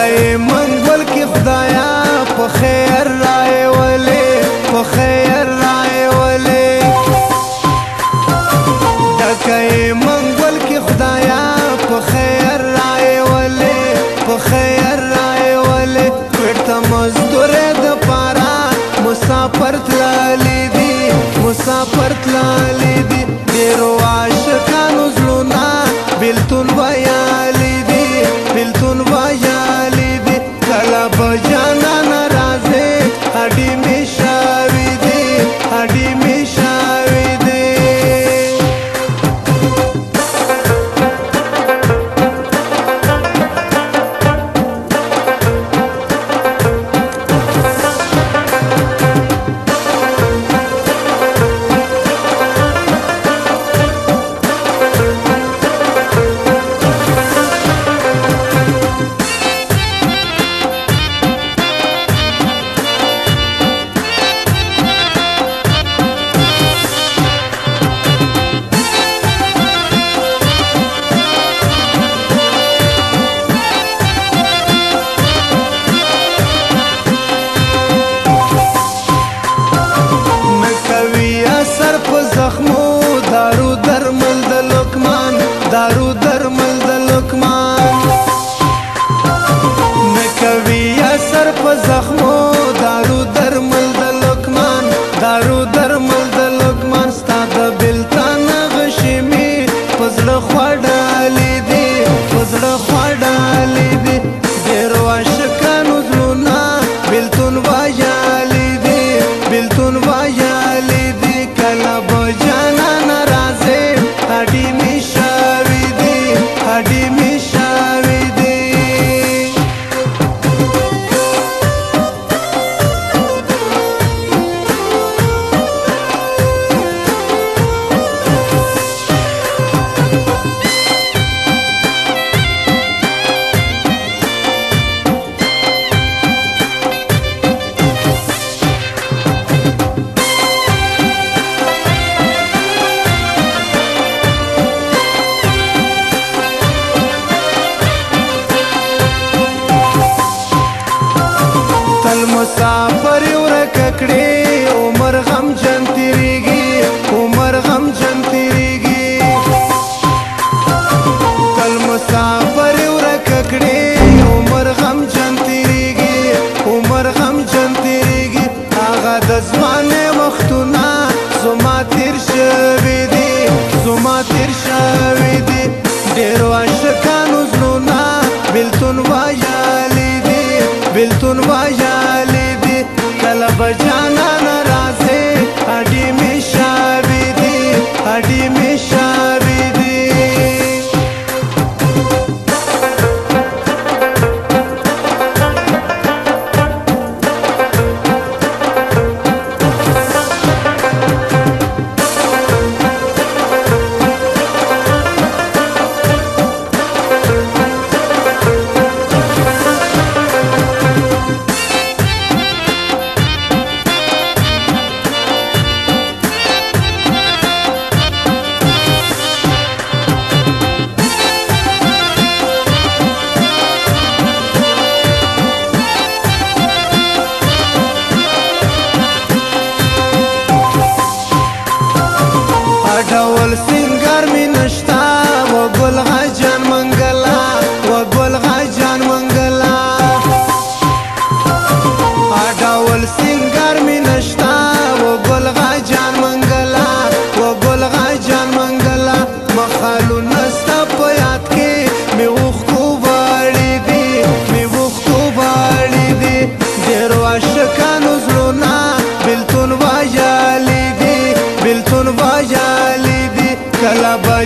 ډکه منګول کې خدایا په خیر راولې په خیر راولې ډکه منګول کې خدایا په خیر راولې په خیر راولې ورته مزدور د پارا مسافر تللی دي مسافر تللی دي ډېرو عاشقانو زړونه بېلتون ویالي دي بېلتون ویالي دي کله به جانانه راځې هډې مې شاوي دي هډې مې شاوي دي دارو درمل د لقمان دارو درمل د لقمان نکوي اثر په زخمو دارو درمل د لقمان دارو درمل د لقمان ستا د بېلتان غشمي په زړه خوړلي دي په زړه خوړلي دي ډېرو عاشقانو زړونه بېلتون ویالي دي بېلتون ویالي دي کله به جانانه راځې هډې مې شاوي دي هډې مې شاوي دي مسافر ورک کړي عمر غم جن تیریږي عمر غم جن تیریږي تل مسافر ورک کړي عمر غم جن تیریږي عمر غم جن تیریږي هغه د ځوانۍ وختونه زما تیر شوي دي زما تیر شوي دي ډېرو عاشقانو زړونه بېلتون ویالي دي بېلتون ویالي دي کله به جانانه راځې هډې مې شاوي دي هډې مې شاوي دي ډول سنگار می نشتا و گل غجان منگلا و گل غجان منگلا ډول سنگار می نشتا و گل غجان منگلا و گل غجان منگلا مخالو نستا په یاد کې می وختو واړې دي می وختو واړې دي ډېرو عاشقانو زړونه بېلتون ویالي دي بېلتون ویالي کله به